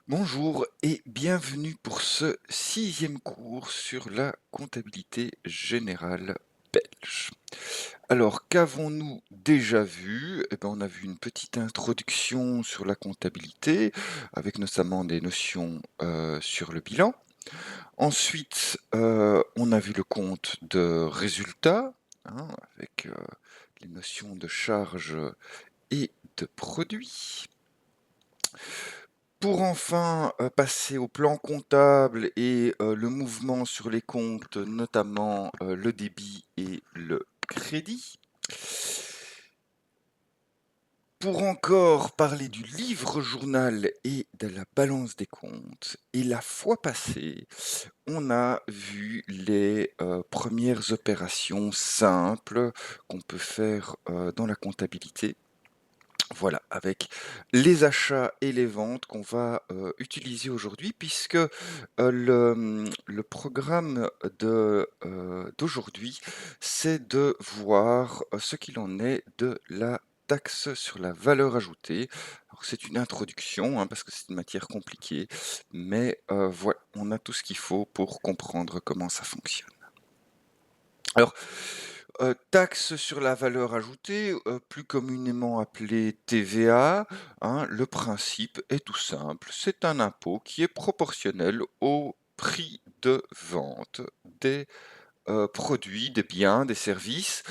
Bonjour et bienvenue pour ce sixième cours sur la comptabilité générale belge. Alors, qu'avons-nous déjà vu? Eh ben, on a vu une petite introduction sur la comptabilité, avec notamment des notions sur le bilan. Ensuite, on a vu le compte de résultat, hein, avec les notions de charge et de produit. Pour enfin, passer au plan comptable et le mouvement sur les comptes, notamment, le débit et le crédit. Pour encore parler du livre journal et de la balance des comptes. Et la fois passée, on a vu les, 1 opérations simples qu'on peut faire, dans la comptabilité. Voilà, avec les achats et les ventes qu'on va, utiliser aujourd'hui puisque, le programme d'aujourd'hui, c'est de voir, ce qu'il en est de la taxe sur la valeur ajoutée. Alors c'est une introduction, hein, parce que c'est une matière compliquée, mais, voilà, on a tout ce qu'il faut pour comprendre comment ça fonctionne. Alors, taxe sur la valeur ajoutée, plus communément appelée TVA, hein, le principe est tout simple. C'est un impôt qui est proportionnel au prix de vente des, produits, des biens, des services.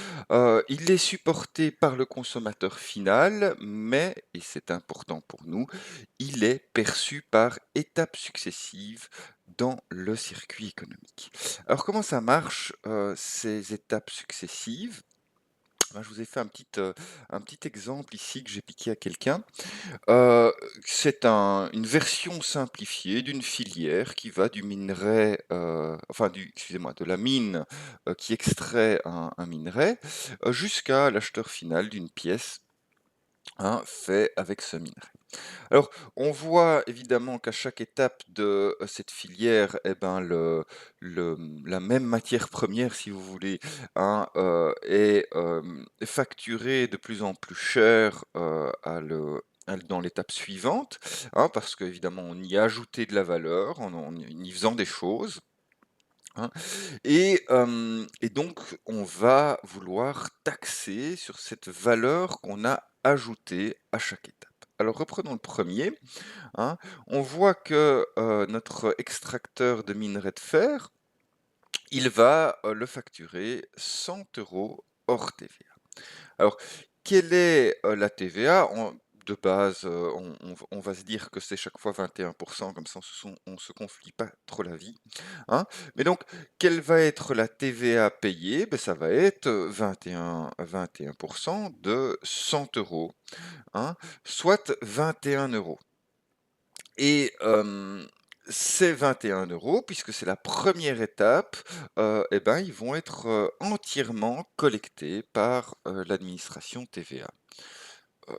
Il est supporté par le consommateur final, mais, et c'est important pour nous, il est perçu par étapes successives dans le circuit économique. Alors comment ça marche, ces étapes successives? Ben, je vous ai fait un petit exemple ici que j'ai piqué à quelqu'un. Heu, c'est une version simplifiée d'une filière qui va du minerai, excusez-moi, de la mine, qui extrait un minerai, jusqu'à l'acheteur final d'une pièce, hein, fait avec ce minerai. Alors, on voit évidemment qu'à chaque étape de, cette filière, eh ben, la même matière première, si vous voulez, hein, est, facturée de plus en plus cher, dans l'étape suivante, hein, parce qu'évidemment on y a ajouté de la valeur en y faisant des choses, hein, et donc on va vouloir taxer sur cette valeur qu'on a ajoutée à chaque étape. Alors reprenons le premier, hein. On voit que, notre extracteur de minerai de fer, il va, le facturer 100 € hors TVA. Alors, quelle est, la TVA? De base, on va se dire que c'est chaque fois 21%, comme ça on se conflie pas trop la vie, hein. Mais donc, quelle va être la TVA payée? Beh, ça va être, 21% de 100 €, hein, soit 21 €. Et ces 21 €, puisque c'est la première étape, et ben, ils vont être, entièrement collectés par, l'administration TVA.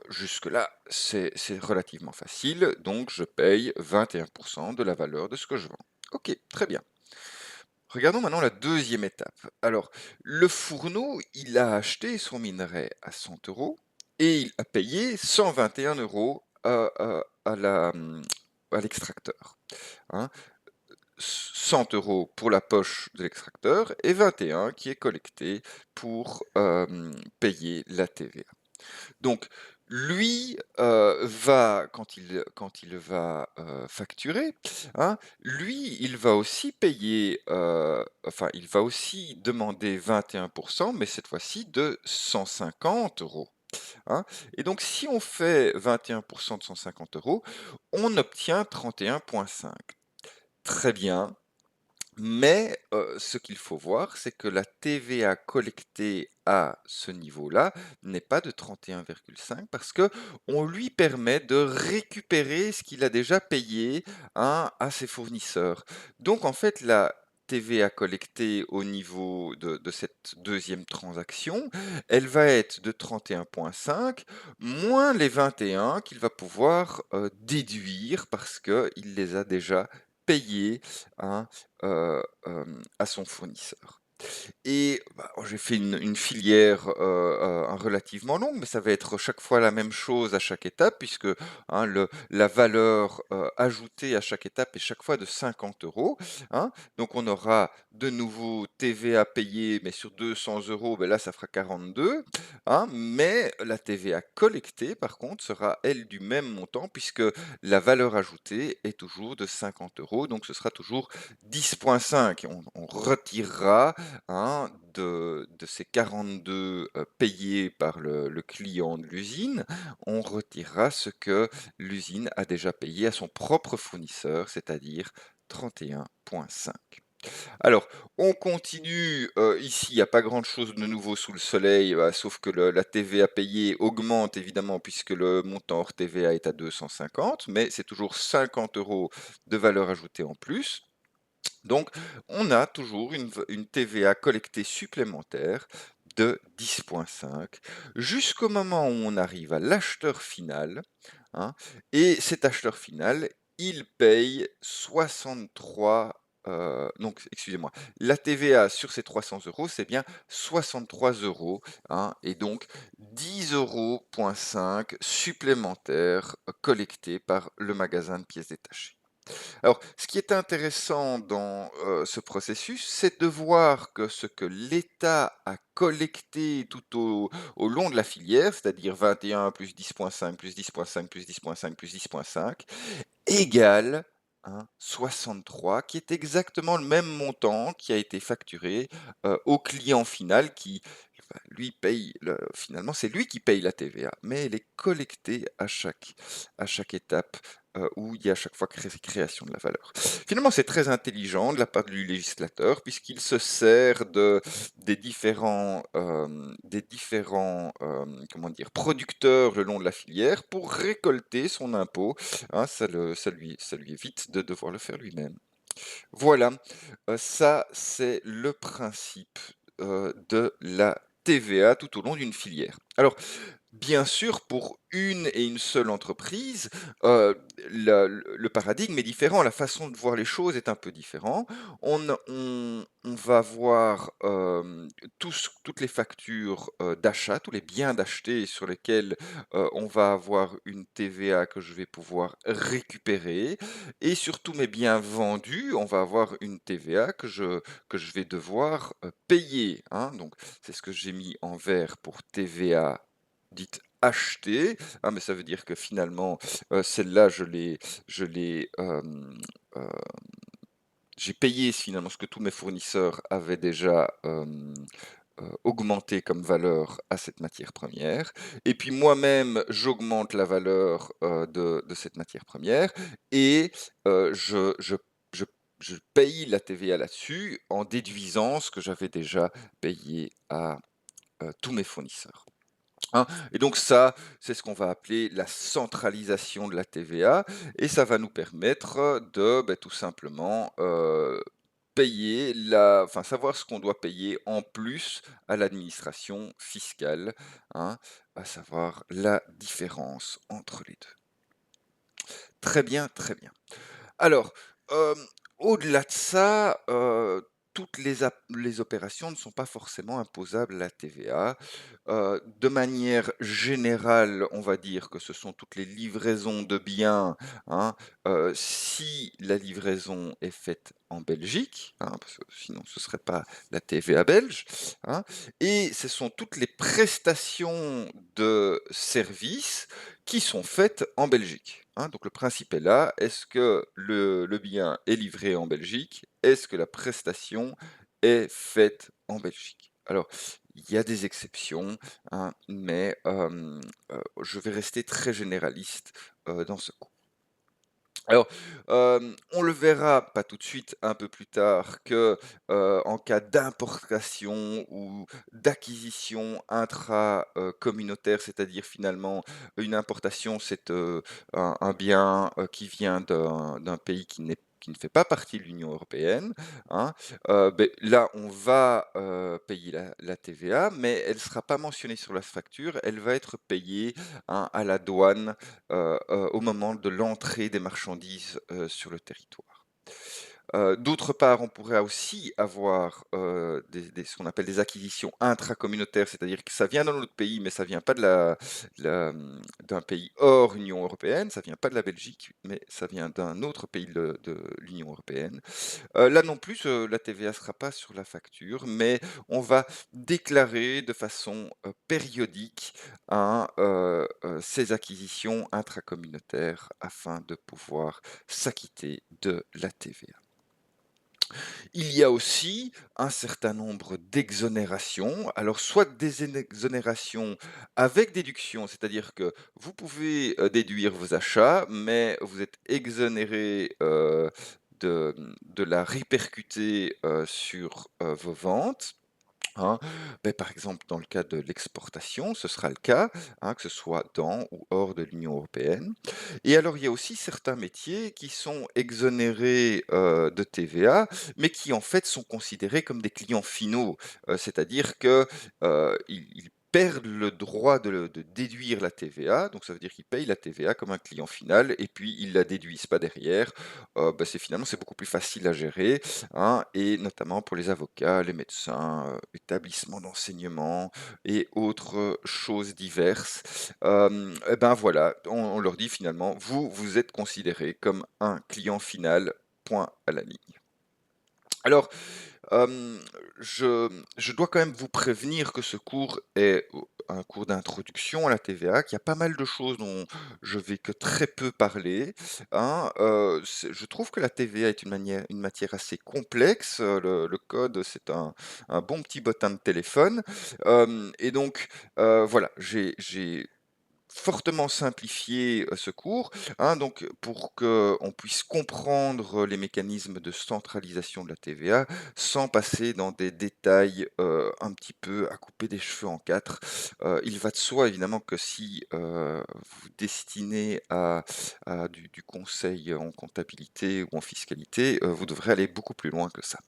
Jusque-là, c'est relativement facile, donc je paye 21% de la valeur de ce que je vends. OK, très bien. Regardons maintenant la deuxième étape. Alors, le fourneau, il a acheté son minerai à 100 € et il a payé 121 € à l'extracteur, hein. 100 € pour la poche de l'extracteur et 21 qui est collecté pour, payer la TVA. Donc lui, va quand il va, facturer, hein, lui, il va aussi payer, il va aussi demander 21%, mais cette fois-ci de 150 €, hein. Et donc si on fait 21% de 150 €, on obtient 31,5. Très bien. Mais, ce qu'il faut voir, c'est que la TVA collectée à ce niveau-là n'est pas de 31,5 parce que on lui permet de récupérer ce qu'il a déjà payé, hein, à ses fournisseurs. Donc en fait, la TVA collectée au niveau de cette deuxième transaction, elle va être de 31,5 moins les 21 qu'il va pouvoir, déduire parce qu'il les a déjà payés, hein, à son fournisseur. Et bah, j'ai fait une filière, relativement longue, mais ça va être chaque fois la même chose à chaque étape puisque, hein, la valeur, ajoutée à chaque étape est chaque fois de 50 €, hein. Donc on aura de nouveau TVA payée, mais sur 200 €, là, ça fera 42, hein. Mais la TVA collectée, par contre, sera, elle, du même montant puisque la valeur ajoutée est toujours de 50 €, donc ce sera toujours 10,5. On retirera, hein, de ces 42 payés par le client de l'usine, on retirera ce que l'usine a déjà payé à son propre fournisseur, c'est-à-dire 31,5. Alors, on continue, ici, il n'y a pas grand-chose de nouveau sous le soleil, sauf que la TVA payée augmente évidemment puisque le montant hors TVA est à 250, mais c'est toujours 50 € de valeur ajoutée en plus. Donc, on a toujours une TVA collectée supplémentaire de 10,5 jusqu'au moment où on arrive à l'acheteur final, hein, et cet acheteur final, il paye 63, donc excusez-moi, la TVA sur ces 300 €, c'est bien 63 €, hein, et donc 10,5 € supplémentaires collectés par le magasin de pièces détachées. Alors, ce qui est intéressant dans, ce processus, c'est de voir que ce que l'État a collecté tout au long de la filière, c'est-à-dire 21 plus 10,5 plus 10,5 plus 10,5 plus 10,5 égale, hein, 63, qui est exactement le même montant qui a été facturé, au client final qui, enfin, lui paye finalement, c'est lui qui paye la TVA, mais elle est collectée à chaque étape, où il y a à chaque fois création de la valeur. Finalement, c'est très intelligent de la part du législateur puisqu'il se sert des différents, comment dire, producteurs le long de la filière pour récolter son impôt, hein. Ça lui évite de devoir le faire lui-même. Voilà, ça c'est le principe, de la TVA tout au long d'une filière. Alors, bien sûr, pour une et une seule entreprise, le paradigme est différent, la façon de voir les choses est un peu différent. On va voir, toutes les factures, d'achat, tous les biens d'acheter sur lesquels, on va avoir une TVA que je vais pouvoir récupérer, et sur tous mes biens vendus, on va avoir une TVA que je vais devoir, payer, hein. Donc c'est ce que j'ai mis en vert pour TVA dite achetée, hein, mais ça veut dire que finalement, celle-là, heu, j'ai payé finalement ce que tous mes fournisseurs avaient déjà, augmenté comme valeur à cette matière première, et puis moi-même, j'augmente la valeur, de cette matière première, et je je paye la TVA là-dessus en déduisant ce que j'avais déjà payé à, tous mes fournisseurs. Hein, et donc ça, c'est ce qu'on va appeler la centralisation de la TVA, et ça va nous permettre de, tout simplement, payer enfin savoir ce qu'on doit payer en plus à l'administration fiscale, hein, à savoir la différence entre les 2. Très bien, très bien. Alors, au-delà de ça, toutes les opérations ne sont pas forcément imposables à la TVA. De manière générale, on va dire que ce sont toutes les livraisons de biens, hein, si la livraison est faite en Belgique, hein, parce que sinon ce ne serait pas la TVA belge, hein, et ce sont toutes les prestations de services qui sont faites en Belgique, hein. Donc le principe est là, est-ce que le bien est livré en Belgique? Est-ce que la prestation est faite en Belgique? Alors, il y a des exceptions, hein, mais je vais rester très généraliste, dans ce coup. Alors, on le verra, pas tout de suite, un peu plus tard, que, en cas d'importation ou d'acquisition intra, communautaire, c'est-à-dire finalement une importation, c'est, un bien, qui vient d'un pays qui ne fait pas partie de l'Union européenne, hein. Là, on va, payer la TVA, mais elle ne sera pas mentionnée sur la facture, elle va être payée, hein, à la douane, au moment de l'entrée des marchandises, sur le territoire. D'autre part, on pourrait aussi avoir, des ce qu'on appelle des acquisitions intracommunautaires, c'est-à-dire que ça vient d'un autre pays, mais ça vient pas d'un pays hors Union européenne, ça vient pas de la Belgique, mais ça vient d'un autre pays de l'Union européenne. Là non plus, la TVA sera pas sur la facture, mais on va déclarer de façon, périodique, hein, ces acquisitions intracommunautaires afin de pouvoir s'acquitter de la TVA. Il y a aussi un certain nombre d'exonérations. Alors, soit des exonérations avec déduction, c'est-à-dire que vous pouvez déduire vos achats, mais vous êtes exonéré de la répercuter sur vos ventes. Hein. Par exemple, dans le cas de l'exportation, ce sera le cas, hein, que ce soit dans ou hors de l'Union européenne. Et alors, il y a aussi certains métiers qui sont exonérés de TVA, mais qui en fait sont considérés comme des clients finaux. C'est-à-dire que ils perdent le droit de déduire la TVA, donc ça veut dire qu'ils payent la TVA comme un client final, et puis ils la déduisent pas derrière. C'est beaucoup plus facile à gérer, hein, et notamment pour les avocats, les médecins, établissements d'enseignement et autres choses diverses. Et ben voilà, on leur dit finalement: «Vous êtes considérés comme un client final, point à la ligne». Alors, Hem, je dois quand même vous prévenir que ce cours est un cours d'introduction à la TVA, qu'il y a pas mal de choses dont je vais que très peu parler, hein. Je trouve que la TVA est une matière assez complexe, le code, c'est un bon petit bottin de téléphone, et donc, voilà, j'ai fortement simplifié, ce cours, hein, donc pour qu'on puisse comprendre les mécanismes de centralisation de la TVA, sans passer dans des détails, un petit peu à couper des cheveux en 4. Il va de soi évidemment que si, vous destinez à du conseil en comptabilité ou en fiscalité, vous devrez aller beaucoup plus loin que ça,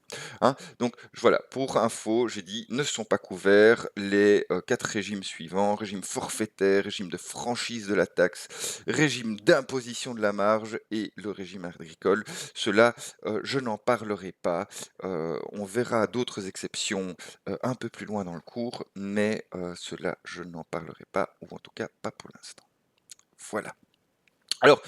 hein. Donc voilà, pour info, j'ai dit: «Ne sont pas couverts les, 4 régimes suivants: régime forfaitaire, régime de franchise de la taxe, régime d'imposition de la marge et le régime agricole». Cela, je n'en parlerai pas. On verra d'autres exceptions, un peu plus loin dans le cours, mais cela, je n'en parlerai pas, ou en tout cas pas pour l'instant. Voilà. Alors,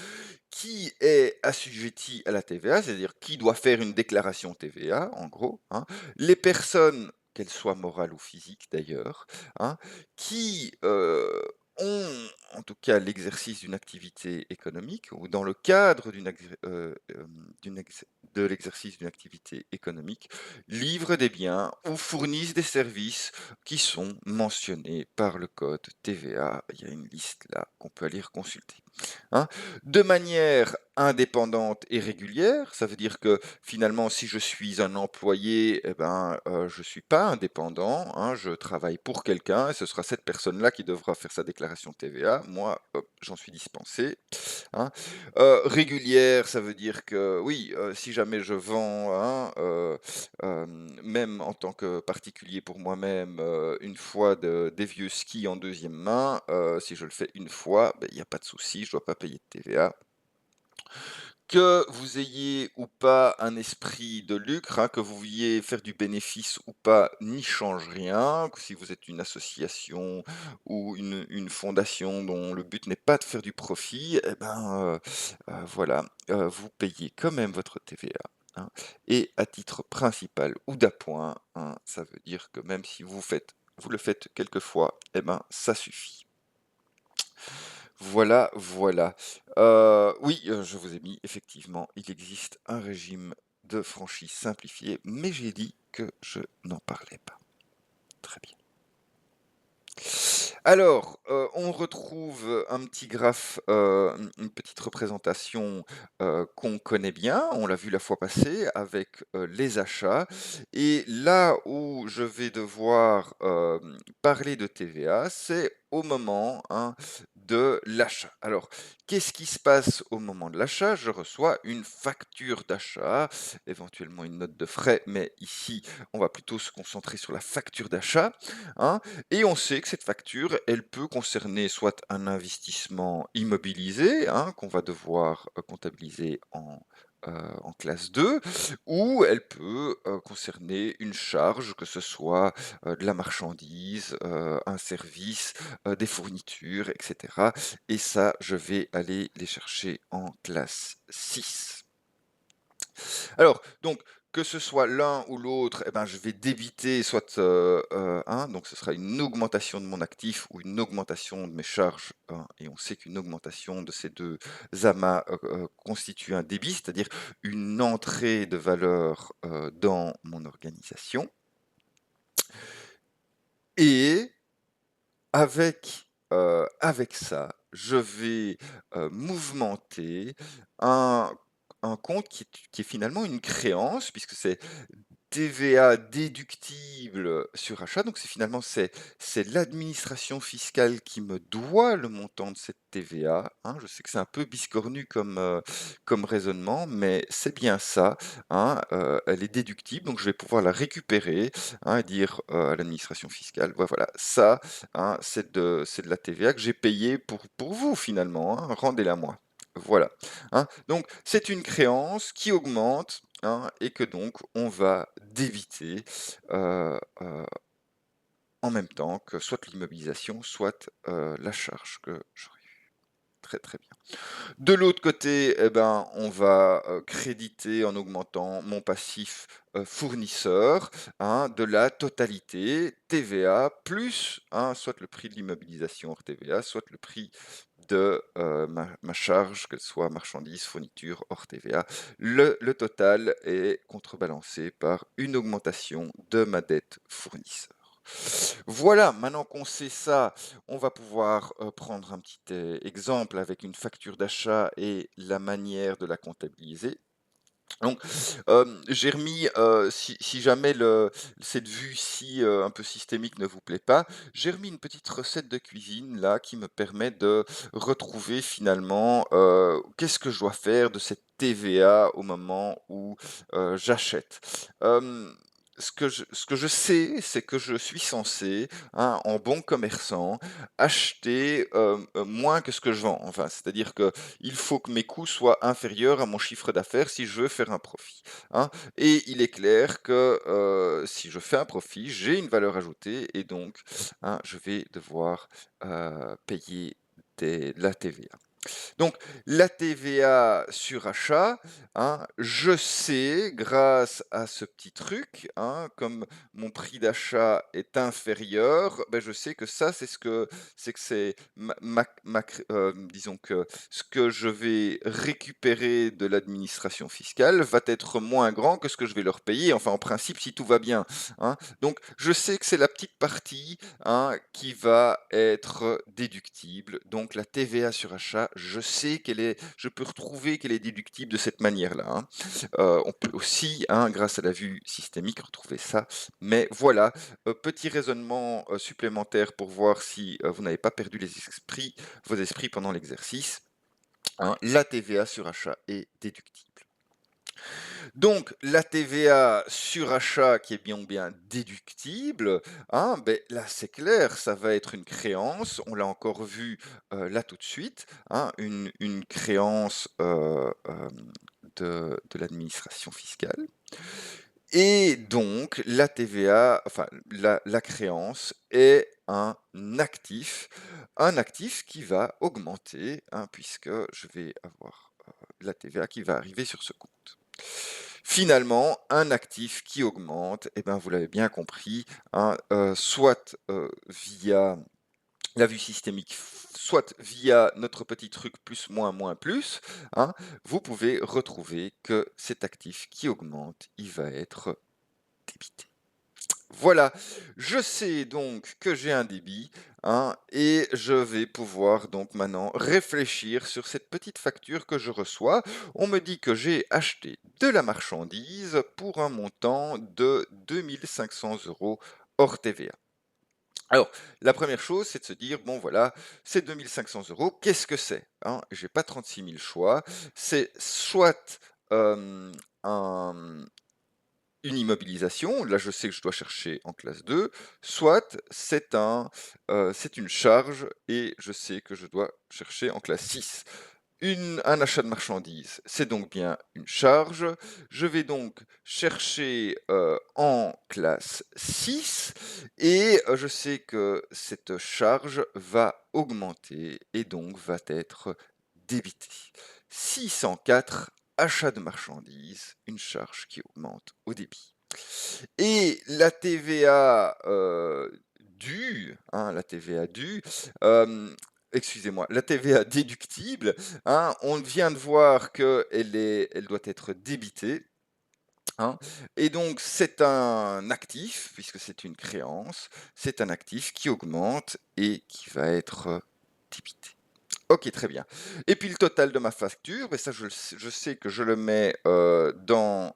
qui est assujetti à la TVA, c'est-à-dire qui doit faire une déclaration TVA, en gros, hein. Les personnes, qu'elles soient morales ou physiques d'ailleurs, hein, qui ont en tout cas l'exercice d'une activité économique ou dans le cadre de l'exercice d'une activité économique, livrent des biens ou fournissent des services qui sont mentionnés par le code TVA. Il y a une liste là qu'on peut aller consulter, hein, de manière indépendante et régulière. Ça veut dire que finalement, si je suis un employé, eh ben, je suis pas indépendant, hein, je travaille pour quelqu'un et ce sera cette personne-là qui devra faire sa déclaration TVA. Moi, hop, j'en suis dispensé, hein. Régulière, ça veut dire que oui, si jamais je vends, hein, même en tant que particulier pour moi-même, une fois des vieux skis en deuxième main, si je le fais une fois, il y a pas de souci, je dois pas payer de TVA. Que vous ayez ou pas un esprit de lucre, hein, que vous vouliez faire du bénéfice ou pas, n'y change rien. Que si vous êtes une association ou une fondation dont le but n'est pas de faire du profit, eh ben, voilà, vous payez quand même votre TVA, hein. Et à titre principal ou d'appoint, hein, ça veut dire que même si vous le faites quelquefois, eh ben, ça suffit. Voilà, voilà. Oui, je vous ai mis effectivement, il existe un régime de franchise simplifié, mais j'ai dit que je n'en parlais pas. Très bien. Alors, on retrouve un petit graphe, une petite représentation, qu'on connaît bien, on l'a vu la fois passée avec, les achats, et là où je vais devoir, parler de TVA, c'est au moment, hein, de l'achat. Alors, qu'est-ce qui se passe au moment de l'achat? Je reçois une facture d'achat, éventuellement une note de frais, mais ici, on va plutôt se concentrer sur la facture d'achat, hein. Et on sait que cette facture, elle peut concerner soit un investissement immobilisé, hein, qu'on va devoir comptabiliser en classe 2, ou elle peut concerner une charge, que ce soit de la marchandise, un service, des fournitures, etc. Et ça, je vais aller les chercher en classe 6. Alors, donc, que ce soit l'un ou l'autre, eh ben, je vais débiter soit donc ce sera une augmentation de mon actif ou une augmentation de mes charges, hein, et on sait qu'une augmentation de ces deux amas constitue un débit, c'est-à-dire une entrée de valeur dans mon organisation. Et avec ça, je vais mouvementer un, un compte qui est finalement une créance, puisque c'est TVA déductible sur achat, donc c'est l'administration fiscale qui me doit le montant de cette TVA, hein. Je sais que c'est un peu biscornu comme raisonnement, mais c'est bien ça, hein, elle est déductible, donc je vais pouvoir la récupérer, hein, et dire à l'administration fiscale, voilà, ça, hein, c'est de la TVA que j'ai payée pour vous finalement, hein, rendez-la moi. Voilà, hein. Donc c'est une créance qui augmente, hein, et que donc on va débiter en même temps que soit l'immobilisation, soit la charge que j'aurai eue. Très très bien. De l'autre côté, eh ben, on va créditer en augmentant mon passif fournisseur, hein, de la totalité TVA plus, hein, soit le prix de l'immobilisation hors TVA, soit le prix de ma charge, qu'elle soit marchandise, fourniture, hors TVA. Le total est contrebalancé par une augmentation de ma dette fournisseur. Voilà, maintenant qu'on sait ça, on va pouvoir prendre un petit exemple avec une facture d'achat et la manière de la comptabiliser. Donc, j'ai remis, si jamais cette vue-ci, un peu systémique ne vous plaît pas, j'ai remis une petite recette de cuisine là qui me permet de retrouver finalement, qu'est-ce que je dois faire de cette TVA au moment où, j'achète. Ce que je sais, c'est que je suis censé, hein, en bon commerçant, acheter, moins que ce que je vends. Enfin, c'est-à-dire que il faut que mes coûts soient inférieurs à mon chiffre d'affaires si je veux faire un profit, hein. Et il est clair que si je fais un profit, j'ai une valeur ajoutée et donc, hein, je vais devoir payer la TVA. Donc, la TVA sur achat, hein, je sais, grâce à ce petit truc, hein, comme mon prix d'achat est inférieur, ben, je sais que ça, c'est disons que ce que je vais récupérer de l'administration fiscale va être moins grand que ce que je vais leur payer, enfin, en principe, si tout va bien, hein. Donc, je sais que c'est la petite partie, hein, qui va être déductible. Donc la TVA sur achat, je peux retrouver qu'elle est déductible de cette manière-là, hein. On peut aussi, hein, grâce à la vue systémique, retrouver ça. Mais voilà, petit raisonnement supplémentaire pour voir si vous n'avez pas perdu vos esprits pendant l'exercice, hein. La TVA sur achat est déductible. Donc, la TVA sur achat qui est bien déductible, hein, ben, là c'est clair, ça va être une créance, on l'a encore vu là tout de suite, hein, une créance de l'administration fiscale. Et donc, la TVA, enfin la créance est un actif qui va augmenter, hein, puisque je vais avoir la TVA qui va arriver sur ce compte. Finalement, un actif qui augmente, eh ben, vous l'avez bien compris, hein, soit via la vue systémique, soit via notre petit truc plus, moins, plus, hein, vous pouvez retrouver que cet actif qui augmente, il va être débité. Voilà, je sais donc que j'ai un débit, hein, et je vais pouvoir donc maintenant réfléchir sur cette petite facture que je reçois. On me dit que j'ai acheté de la marchandise pour un montant de 2500 € hors TVA. Alors, la première chose, c'est de se dire, bon voilà, c'est 2500 €, qu'est-ce que c'est, hein? J'ai pas 36 000 choix. C'est soit un, une immobilisation, là je sais que je dois chercher en classe 2, soit c'est une charge et je sais que je dois chercher en classe 6. Un achat de marchandises, c'est donc bien une charge. Je vais donc chercher en classe 6 et je sais que cette charge va augmenter et donc va être débitée. 604, achat de marchandises, une charge qui augmente au débit. Et la TVA due, hein, la TVA due, excusez-moi, la TVA déductible, hein, on vient de voir elle doit être débitée, hein, et donc c'est un actif, puisque c'est une créance, c'est un actif qui augmente et qui va être débité. OK, très bien. Et puis le total de ma facture, beh, ça je sais que je le mets, dans,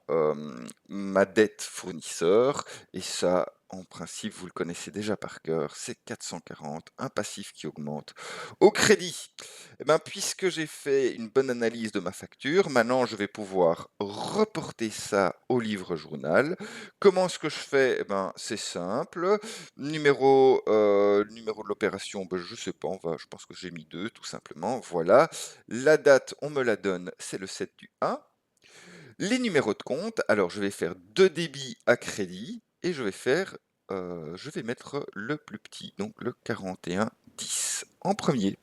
ma dette fournisseur et ça, en principe, vous le connaissez déjà par cœur, c'est 440, un passif qui augmente. Au crédit, eh ben, puisque j'ai fait une bonne analyse de ma facture, maintenant je vais pouvoir reporter ça au livre journal. Comment est-ce que je fais? Eh ben, c'est simple, numéro de l'opération, ben, je sais pas, je pense que j'ai mis 2 tout simplement, voilà. La date, on me la donne, c'est le 7 du 1. Les numéros de compte, alors je vais faire 2 débits à crédit et je vais mettre le plus petit, donc le 4110 en premier.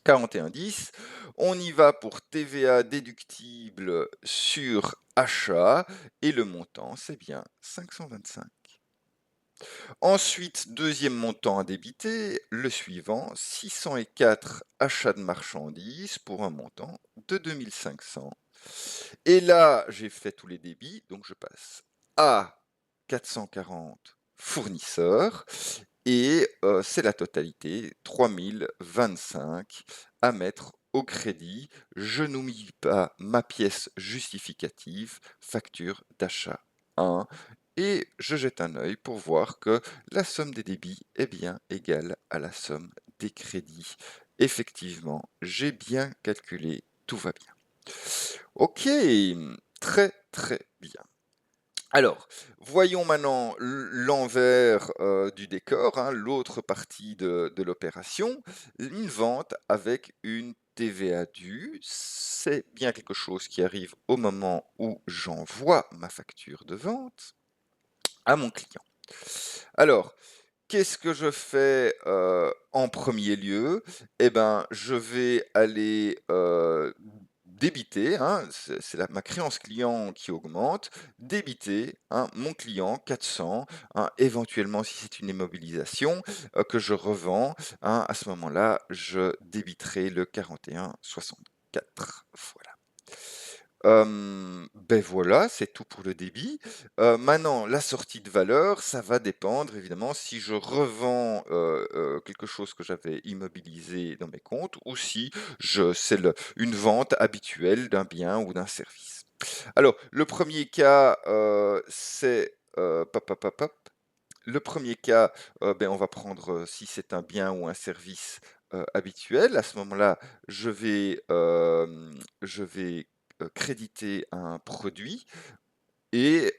4110, on y va pour TVA déductible sur achat et le montant, c'est bien 525. Ensuite, deuxième montant à débiter, le suivant, 604 achats de marchandises pour un montant de 2500. Et là, j'ai fait tous les débits, donc je passe à 440 fournisseurs et c'est la totalité, 3025 à mettre au crédit. Je n'oublie pas ma pièce justificative, facture d'achat 1 et je jette un œil pour voir que la somme des débits est bien égale à la somme des crédits. Effectivement, j'ai bien calculé, tout va bien. OK, très, très bien. Alors, voyons maintenant l'envers, du décor, hein, l'autre partie de l'opération. Une vente avec une TVA due, c'est bien quelque chose qui arrive au moment où j'envoie ma facture de vente à mon client. Alors, qu'est-ce que je fais, en premier lieu? Eh ben, je vais aller, débiter, hein, c'est ma créance client qui augmente, débiter, hein, mon client 400, hein, éventuellement si c'est une immobilisation, que je revends, hein, à ce moment-là, je débiterai le 41,64. Voilà. Beh, voilà, c'est tout pour le débit. Maintenant, la sortie de valeur, ça va dépendre évidemment si je revends, quelque chose que j'avais immobilisé dans mes comptes ou si c'est une vente habituelle d'un bien ou d'un service. Alors, le premier cas, c'est, pop, pop, pop, pop. Le premier cas, ben, on va prendre, si c'est un bien ou un service, habituel. À ce moment-là, je vais, créditer un produit et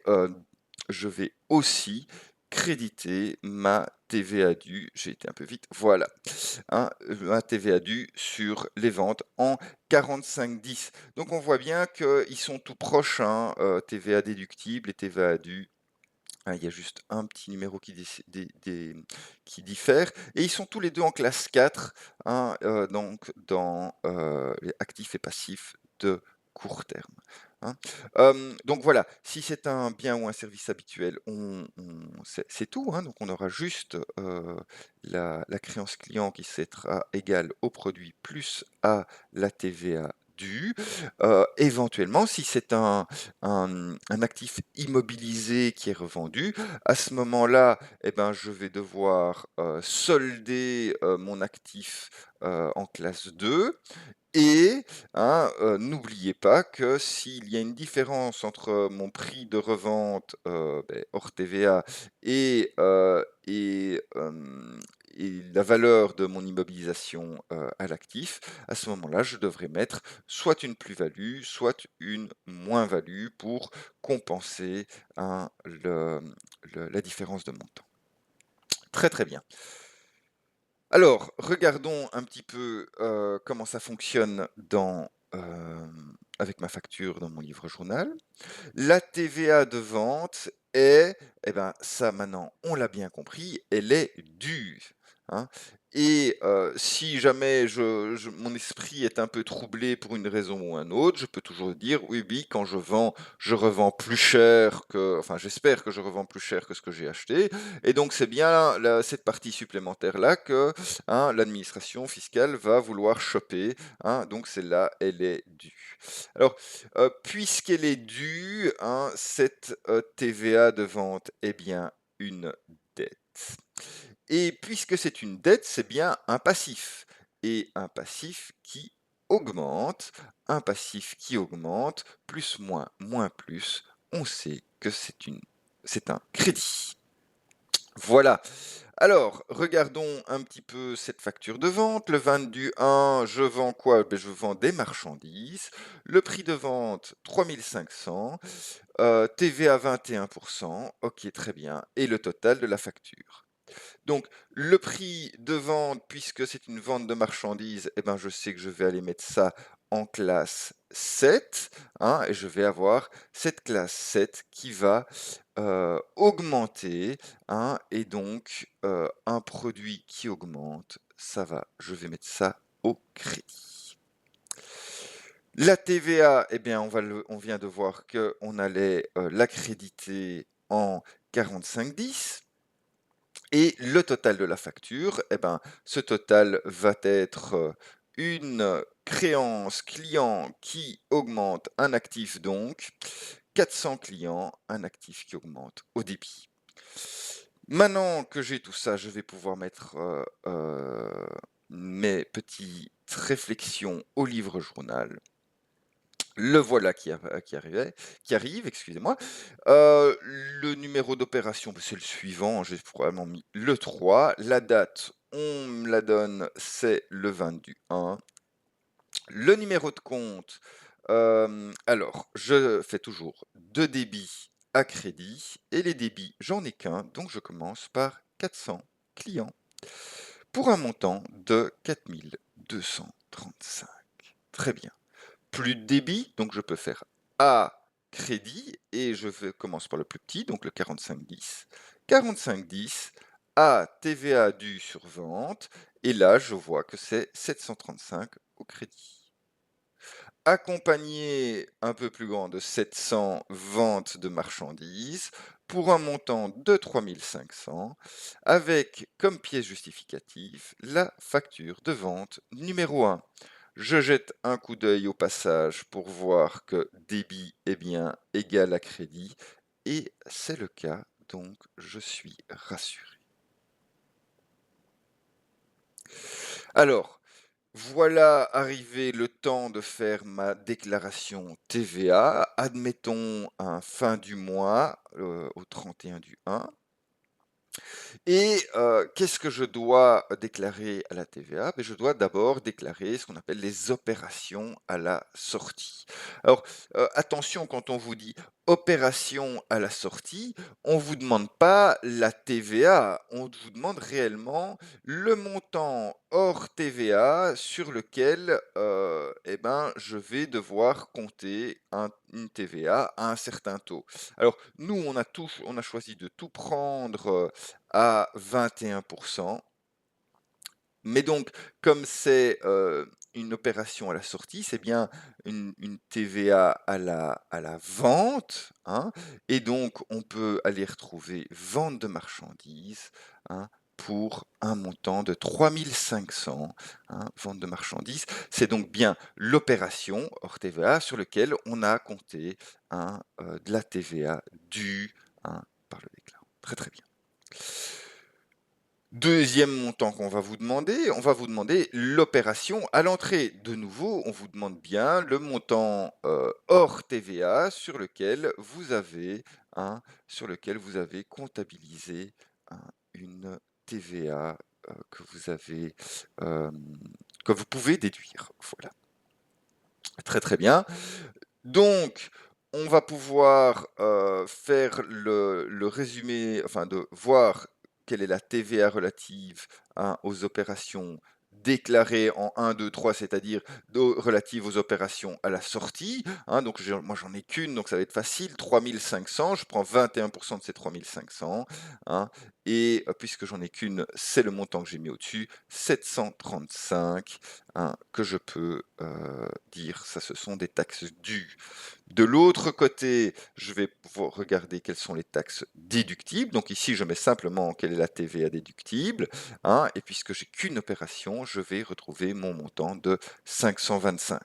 je vais aussi créditer ma TVA due. J'ai été un peu vite, voilà, hein, ma TVA due sur les ventes en 45-10. Donc on voit bien qu'ils sont tout proches, hein, TVA déductible et TVA due. Ah, il y a juste un petit numéro qui diffère et ils sont tous les 2 en classe 4, hein, donc dans, les actifs et passifs de court terme, hein. Donc voilà, si c'est un bien ou un service habituel, c'est tout, hein, donc on aura juste, la créance client qui sera égale au produit plus à la TVA due. Éventuellement, si c'est un actif immobilisé qui est revendu. À ce moment-là, eh ben, je vais devoir solder mon actif en classe 2 et hein, n'oubliez pas que s'il y a une différence entre mon prix de revente ben, hors TVA et, et la valeur de mon immobilisation à l'actif, à ce moment-là, je devrais mettre soit une plus-value, soit une moins-value pour compenser hein, la différence de montant. Très très bien. Alors, regardons un petit peu, comment ça fonctionne avec ma facture dans mon livre journal. La TVA de vente est, eh ben, ça maintenant, on l'a bien compris, elle est due, hein. Et si jamais mon esprit est un peu troublé pour une raison ou un autre, je peux toujours dire: «Oui, oui, quand je vends, je revends plus cher que enfin, j'espère que je revends plus cher que ce que j'ai acheté et donc c'est bien cette partie supplémentaire-là que, hein, l'administration fiscale va vouloir choper, hein, donc celle-là, elle est due». Alors, puisqu'elle est due, hein, cette TVA de vente est bien une dette. Et puisque c'est une dette, c'est bien un passif. Et un passif qui augmente, un passif qui augmente, plus, moins, moins, plus, on sait que c'est un crédit. Voilà. Alors, regardons un petit peu cette facture de vente. Le 20 du 1, je vends quoi? Ben, je vends des marchandises. Le prix de vente, 3500. TVA 21%. Ok, très bien. Et le total de la facture. Donc, le prix de vente, puisque c'est une vente de marchandises, eh ben, je sais que je vais aller mettre ça en classe 7, hein, et je vais avoir cette classe 7 qui va augmenter, hein, et donc un produit qui augmente, je vais mettre ça au crédit. La TVA, eh bien, on vient de voir qu'on allait l'accréditer en 4510. Et le total de la facture, eh ben, ce total va être une créance client qui augmente un actif donc, 400 clients, un actif qui augmente au débit. Maintenant que j'ai tout ça, je vais pouvoir mettre mes petites réflexions au livre journal. Le voilà qui arrive, excusez-moi. Le numéro d'opération, bah, c'est le suivant, j'ai probablement mis le 3. La date, on me la donne, c'est le 20 du 1. Le numéro de compte, alors, je fais toujours 2 débits à crédit et les débits, j'en ai qu'un, donc je commence par 400 clients pour un montant de 4235. Très bien. Plus de débit, donc je peux faire A crédit et commence par le plus petit, donc le 4510. 4510 A TVA due sur vente et là je vois que c'est 735 au crédit. Accompagné un peu plus grand de 700 ventes de marchandises pour un montant de 3500 avec comme pièce justificative la facture de vente numéro 1. Je jette un coup d'œil au passage pour voir que débit est bien égal à crédit et c'est le cas, donc je suis rassuré. Alors, voilà arrivé le temps de faire ma déclaration TVA. Admettons un fin du mois au 31 du 1. Et qu'est-ce que je dois déclarer à la TVA? Ben, je dois d'abord déclarer ce qu'on appelle les opérations à la sortie. Alors, attention quand on vous dit opération à la sortie, on vous demande pas la TVA, on vous demande réellement le montant hors TVA sur lequel, eh ben, je vais devoir compter une TVA à un certain taux. Alors nous, on a choisi de tout prendre, à 21%. Mais donc, comme c'est une opération à la sortie, c'est bien une TVA à la vente, hein, et donc on peut aller retrouver vente de marchandises, hein, pour un montant de 3500, hein, vente de marchandises. C'est donc bien l'opération hors TVA sur lequel on a compté, hein, de la TVA due, hein, par le déclarant. Très très bien. Deuxième montant qu'on va vous demander, on va vous demander l'opération à l'entrée. De nouveau, on vous demande bien le montant hors TVA sur lequel vous avez comptabilisé, hein, une TVA que vous avez, euh, que vous pouvez déduire. Voilà. Très très bien. Donc, on va pouvoir faire le résumé, enfin de voir quelle est la TVA relative, hein, aux opérations déclarées en 1, 2, 3, c'est-à-dire relatives aux opérations à la sortie, hein, donc moi j'en ai qu'une, donc ça va être facile, 3500, je prends 21% de ces 3500, hein, et puisque j'en ai qu'une, c'est le montant que j'ai mis au-dessus, 735, hein, que je peux dire, ça ce sont des taxes dues. De l'autre côté, je vais pouvoir regarder quelles sont les taxes déductibles. Donc ici, je mets simplement quelle est la TVA déductible, hein, et puisque j'ai qu'une opération, je vais retrouver mon montant de 525.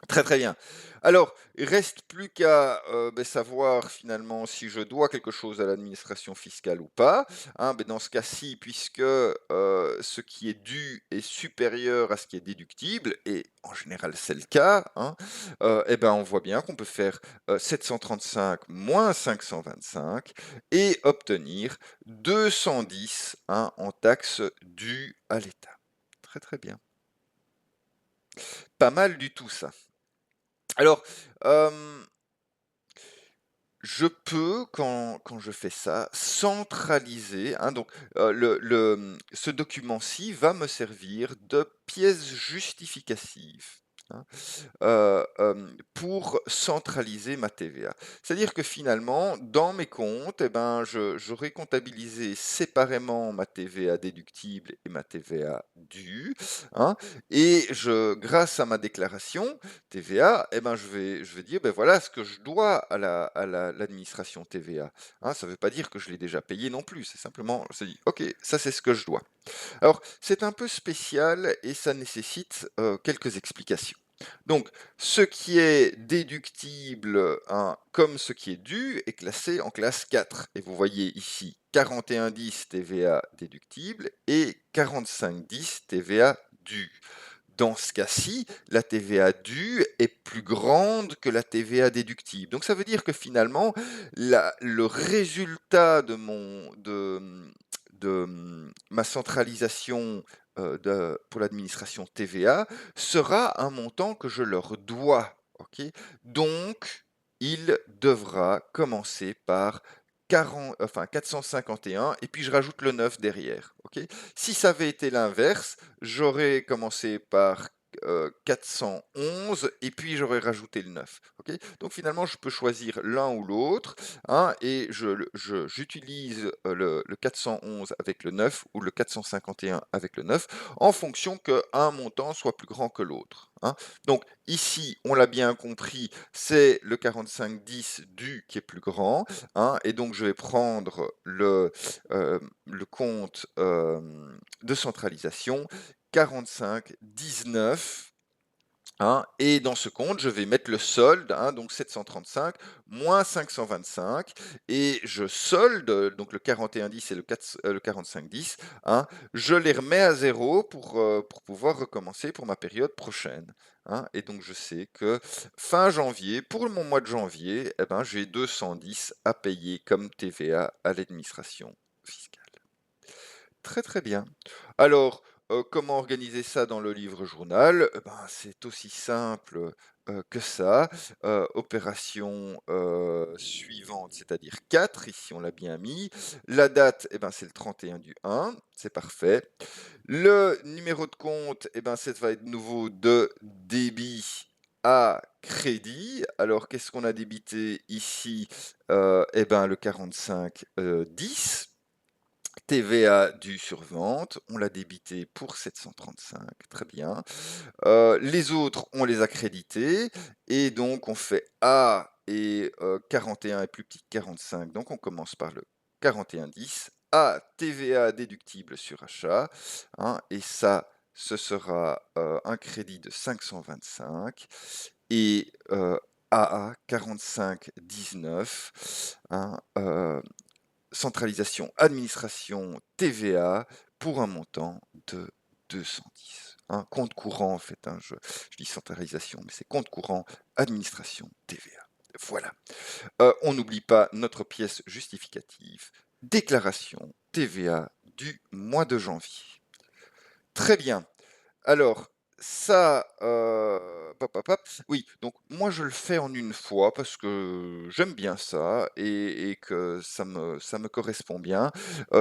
Très très bien. Alors, il reste plus qu'à savoir finalement si je dois quelque chose à l'administration fiscale ou pas, hein. Dans ce cas-ci, puisque ce qui est dû est supérieur à ce qui est déductible, et en général c'est le cas, hein, on voit bien qu'on peut faire 735 moins 525 et obtenir 210, hein, en taxes dues à l'État. Très très bien. Pas mal du tout ça. Alors, je peux, quand je fais ça, centraliser, hein, donc ce document-ci va me servir de pièce justificative, hein, pour centraliser ma TVA. C'est-à-dire que finalement, dans mes comptes, j'aurai comptabilisé séparément ma TVA déductible et ma TVA due, hein, et grâce à ma déclaration TVA, je vais dire, ben voilà ce que je dois à l'administration TVA. Hein, ça ne veut pas dire que je l'ai déjà payé non plus, c'est simplement, je dis, ok, ça c'est ce que je dois. Alors, c'est un peu spécial et ça nécessite quelques explications. Donc, ce qui est déductible, hein, comme ce qui est dû est classé en classe 4. Et vous voyez ici 41,10 TVA déductible et 45,10 TVA due. Dans ce cas-ci, la TVA due est plus grande que la TVA déductible. Donc ça veut dire que finalement, le résultat de ma centralisation pour l'administration TVA sera un montant que je leur dois. Ok. Donc, il devra commencer par 451 et puis je rajoute le 9 derrière. Ok. Si ça avait été l'inverse, j'aurais commencé par 411 et puis j'aurais rajouté le 9. Ok. Donc finalement, je peux choisir l'un ou l'autre, hein, et j'utilise le 411 avec le 9 ou le 451 avec le 9 en fonction qu'un montant soit plus grand que l'autre. Hein. Donc ici, on l'a bien compris, c'est le 4510 du qui est plus grand, hein, et donc je vais prendre le compte de centralisation 4519. Hein, et dans ce compte, je vais mettre le solde, hein, donc 735 moins 525, et je solde, donc le 41,10 et le 45,10, hein, je les remets à zéro pour pouvoir recommencer pour ma période prochaine. Hein, et donc je sais que fin janvier, pour mon mois de janvier, j'ai 210 à payer comme TVA à l'administration fiscale. Très très bien. Alors, comment organiser ça dans le livre journal? C'est aussi simple que ça. Opération suivante, c'est-à-dire 4, ici on l'a bien mis. La date, c'est le 31 du 1, c'est parfait. Le numéro de compte, ça va être de nouveau de débit à crédit. Alors, qu'est-ce qu'on a débité ici? Le 45 10. TVA due sur vente, on l'a débité pour 735, très bien. Les autres, on les a crédités, et donc on fait A et 41 est plus petit que 45, donc on commence par le 41,10. A, TVA déductible sur achat, hein, et ça, ce sera un crédit de 525, et AA 45,19, hein, centralisation, administration, TVA, pour un montant de 210. Hein, compte courant, en fait, hein, je dis centralisation, mais c'est compte courant, administration, TVA. Voilà. On n'oublie pas notre pièce justificative, déclaration TVA du mois de janvier. Très bien. Alors, ça, hop, hop, hop. Oui, donc moi, je le fais en une fois parce que j'aime bien ça et que ça me correspond bien.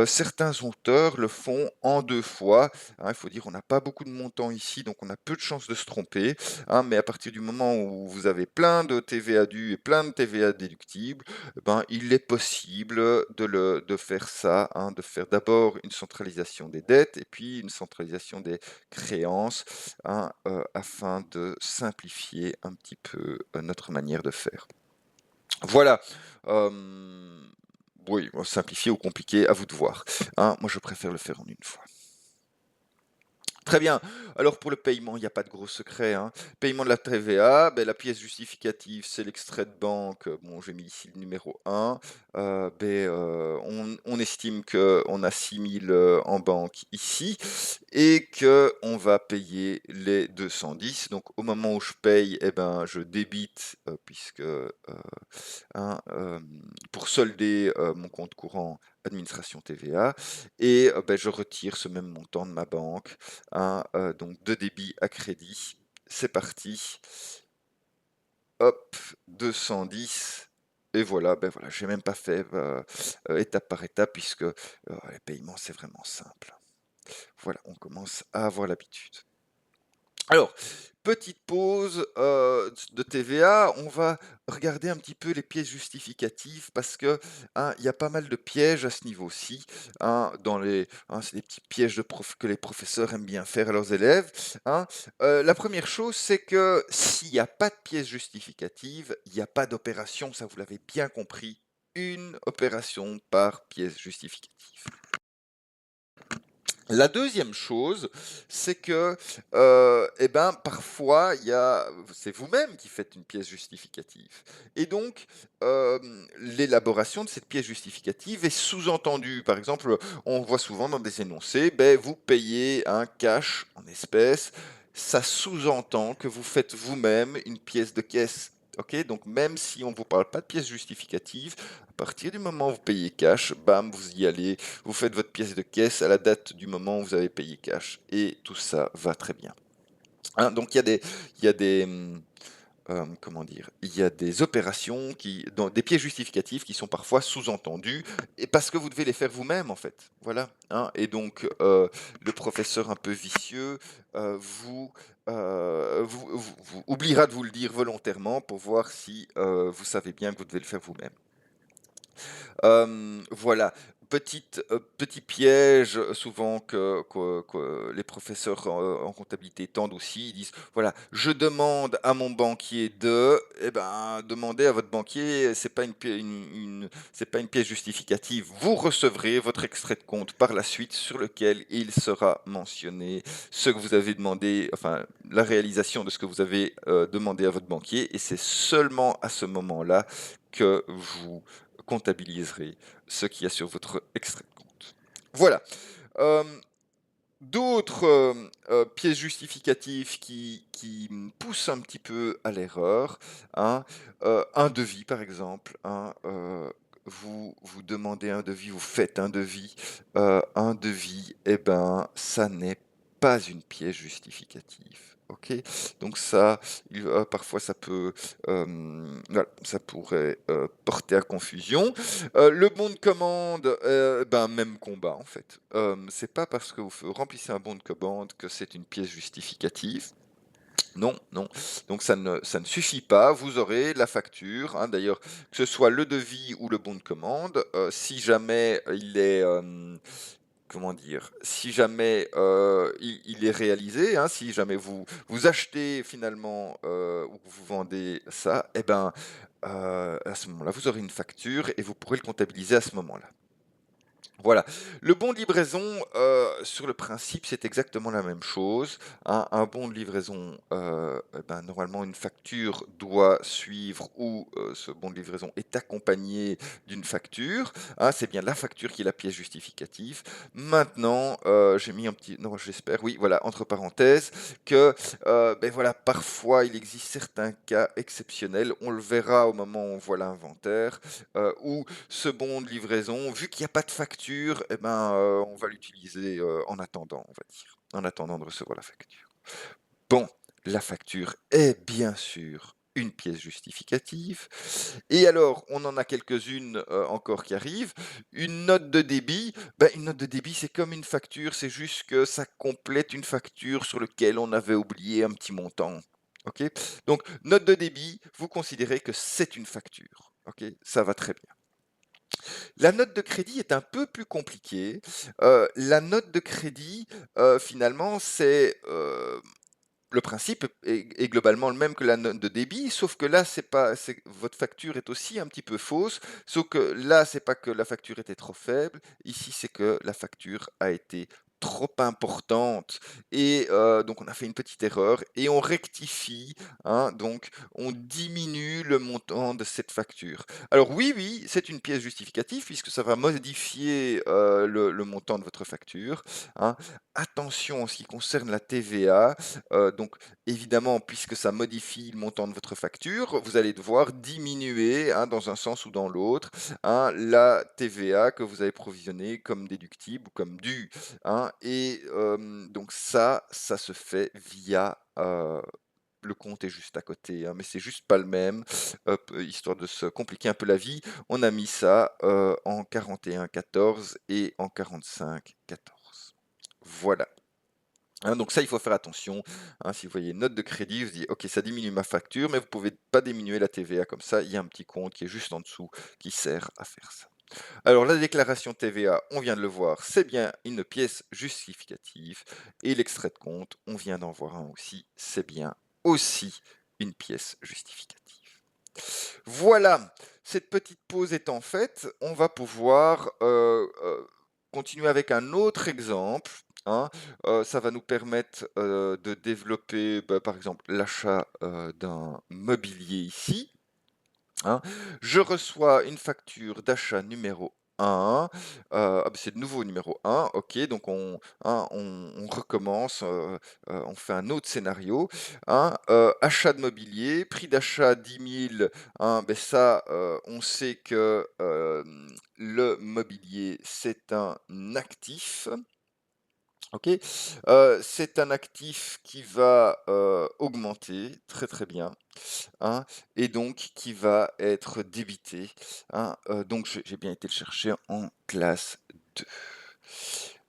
Certains auteurs le font en 2 fois, hein. Il faut dire on n'a pas beaucoup de montants ici, donc on a peu de chances de se tromper, hein, mais à partir du moment où vous avez plein de TVA dus et plein de TVA déductibles, ben, il est possible de faire ça, hein, de faire d'abord une centralisation des dettes et puis une centralisation des créances, hein, afin de simplifier un petit peu, notre manière de faire. Voilà, oui, simplifier ou compliquer, à vous de voir, hein. Moi, je préfère le faire en une fois. Très bien. Alors pour le paiement, il n'y a pas de gros secret, hein. Paiement de la TVA, ben, la pièce justificative, c'est l'extrait de banque. Bon, j'ai mis ici le numéro 1. On estime qu'on a 6 000 en banque ici et qu'on va payer les 210. Donc au moment où je paye, eh ben, je débite puisque hein, pour solder mon compte courant administration TVA et ben, je retire ce même montant de ma banque, hein, donc de débit à crédit. C'est parti. Hop, 210. Et voilà, ben voilà, j'ai même pas fait étape par étape puisque les paiements c'est vraiment simple. Voilà, on commence à avoir l'habitude. Alors, petite pause de TVA, on va regarder un petit peu les pièces justificatives parce que hein, il y a pas mal de pièges à ce niveau-ci. Hein, c'est des petits pièges que les professeurs aiment bien faire à leurs élèves. Hein. La première chose, c'est que s'il n'y a pas de pièce justificative, il n'y a pas d'opération, ça vous l'avez bien compris. Une opération par pièce justificative. La deuxième chose, c'est que, eh ben, parfois, c'est vous-même qui faites une pièce justificative. Et donc, l'élaboration de cette pièce justificative est sous-entendue. Par exemple, on voit souvent dans des énoncés, ben, vous payez un cash en espèces. Ça sous-entend que vous faites vous-même une pièce de caisse. Ok, donc même si on ne vous parle pas de pièce justificative, à partir du moment où vous payez cash, bam, vous y allez, vous faites votre pièce de caisse à la date du moment où vous avez payé cash. Et tout ça va très bien. Hein, donc il y a des, comment dire, il y a des opérations des pièces justificatives qui sont parfois sous-entendues, et parce que vous devez les faire vous-même en fait. Voilà. Hein. Et donc le professeur un peu vicieux vous oubliera de vous le dire volontairement pour voir si vous savez bien que vous devez le faire vous-même. Voilà, petit piège souvent que les professeurs en comptabilité tendent aussi. Ils disent, voilà, je demande à mon banquier eh ben, demandez à votre banquier, c'est pas c'est pas une pièce justificative. Vous recevrez votre extrait de compte par la suite sur lequel il sera mentionné ce que vous avez demandé, enfin, la réalisation de ce que vous avez demandé à votre banquier, et c'est seulement à ce moment-là que vous comptabiliserez ce qu'il y a sur votre extrait de compte. Voilà. Euh, D'autres pièces justificatives qui poussent un petit peu à l'erreur, hein, un devis par exemple, hein, vous demandez un devis, vous faites un devis, eh ben ça n'est pas une pièce justificative. Ok, donc ça, parfois voilà, ça pourrait porter à confusion. Le bon de commande, ben même combat en fait. C'est pas parce que vous remplissez un bon de commande que c'est une pièce justificative. Non, non. Donc ça ne suffit pas. Vous aurez la facture, hein. D'ailleurs, que ce soit le devis ou le bon de commande, si jamais il est comment dire, si jamais il est réalisé, hein, si jamais vous achetez finalement ou que vous vendez ça, eh ben à ce moment-là, vous aurez une facture et vous pourrez le comptabiliser à ce moment-là. Voilà. Le bon de livraison, sur le principe, c'est exactement la même chose. Hein. Un bon de livraison, ben, normalement, une facture doit suivre ou ce bon de livraison est accompagné d'une facture. Hein. C'est bien la facture qui est la pièce justificative. Maintenant, j'ai mis un petit, non, j'espère, oui, voilà, entre parenthèses, que ben voilà, parfois il existe certains cas exceptionnels. On le verra au moment où on voit l'inventaire, où ce bon de livraison, vu qu'il n'y a pas de facture, eh ben, on va l'utiliser en attendant, on va dire, en attendant de recevoir la facture. Bon, la facture est bien sûr une pièce justificative. Et alors, on en a quelques-unes encore qui arrivent. Une note de débit, une note de débit, c'est comme une facture, c'est juste que ça complète une facture sur laquelle on avait oublié un petit montant. Ok. Donc, note de débit, vous considérez que c'est une facture. Ok, ça va très bien. La note de crédit est un peu plus compliquée. La note de crédit, finalement, c'est le principe est globalement le même que la note de débit, sauf que là, votre facture est aussi un petit peu fausse, sauf que là, c'est pas que la facture était trop faible, ici, c'est que la facture a été trop importante et donc on a fait une petite erreur et on rectifie, hein, donc on diminue le montant de cette facture. Alors oui, oui, c'est une pièce justificative puisque ça va modifier le montant de votre facture, hein. Attention en ce qui concerne la TVA, donc évidemment, puisque ça modifie le montant de votre facture, vous allez devoir diminuer, hein, dans un sens ou dans l'autre, hein, la TVA que vous avez provisionnée comme déductible ou comme due, hein. Et donc ça se fait via le compte est juste à côté, hein, mais c'est juste pas le même. Histoire de se compliquer un peu la vie, on a mis ça en 41,14 et en 45,14. Voilà. Hein, donc ça, il faut faire attention, hein, si vous voyez une note de crédit, vous dites, ok, ça diminue ma facture, mais vous ne pouvez pas diminuer la TVA comme ça. Il y a un petit compte qui est juste en dessous qui sert à faire ça. Alors la déclaration TVA, on vient de le voir, c'est bien une pièce justificative. Et l'extrait de compte, on vient d'en voir un aussi, c'est bien aussi une pièce justificative. Voilà, cette petite pause étant faite, on va pouvoir continuer avec un autre exemple, hein. Ça va nous permettre de développer, par exemple, l'achat d'un mobilier ici, hein. Je reçois une facture d'achat numéro 1. C'est de nouveau numéro 1. Ok, donc on recommence, on fait un autre scénario, hein. Achat de mobilier, prix d'achat 10 000, hein, ça, on sait que le mobilier, c'est un actif. Ok, c'est un actif qui va augmenter très très bien, hein, et donc qui va être débité, hein. Donc j'ai bien été le chercher en classe 2.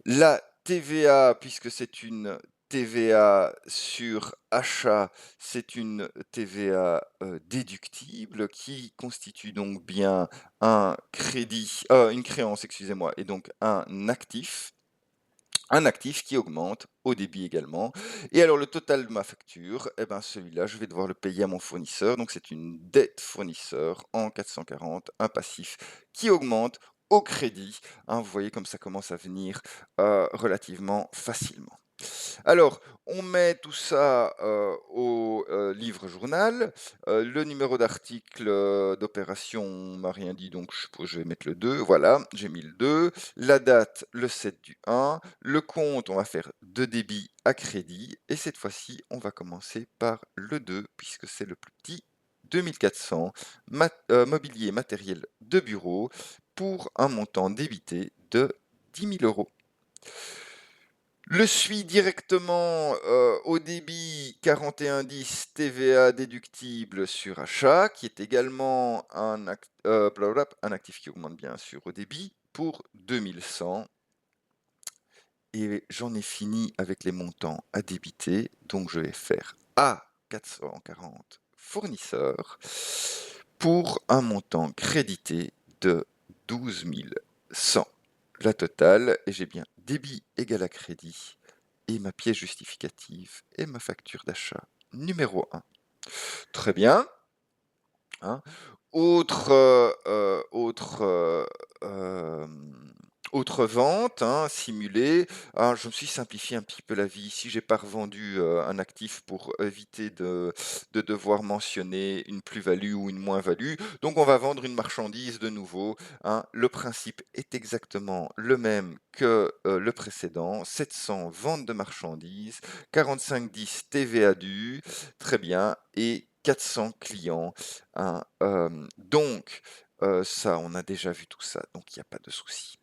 La TVA, puisque c'est une TVA sur achat, c'est une TVA déductible qui constitue donc bien un crédit, une créance, excusez-moi, et donc un actif. Un actif qui augmente au débit également. Et alors le total de ma facture, celui-là, je vais devoir le payer à mon fournisseur. Donc c'est une dette fournisseur en 440, un passif qui augmente au crédit, hein. Vous voyez comme ça commence à venir relativement facilement. Alors, on met tout ça au livre journal. Le numéro d'article d'opération, on m'a rien dit, donc je suppose que je vais mettre le 2. Voilà, j'ai mis le 2. La date, le 7 du 1. Le compte, on va faire de débit à crédit. Et cette fois-ci, on va commencer par le 2, puisque c'est le plus petit. 2400, mobilier matériel de bureau, pour un montant débité de 10 000 euros. Le suit directement au débit 41,10 TVA déductible sur achat, qui est également un actif qui augmente bien sûr au débit pour 2100. Et j'en ai fini avec les montants à débiter, donc je vais faire A440 fournisseur pour un montant crédité de 12 100. La totale, et j'ai bien débit égal à crédit, et ma pièce justificative et ma facture d'achat numéro 1. Très bien, hein. Autre, autre vente, hein, simulée. Ah, je me suis simplifié un petit peu la vie. Ici, j'ai pas revendu un actif pour éviter de devoir mentionner une plus-value ou une moins-value. Donc, on va vendre une marchandise de nouveau, hein. Le principe est exactement le même que le précédent. 700 ventes de marchandises, 45,10 TVA due, très bien, et 400 clients, hein. Donc, ça, on a déjà vu tout ça, donc il n'y a pas de souci.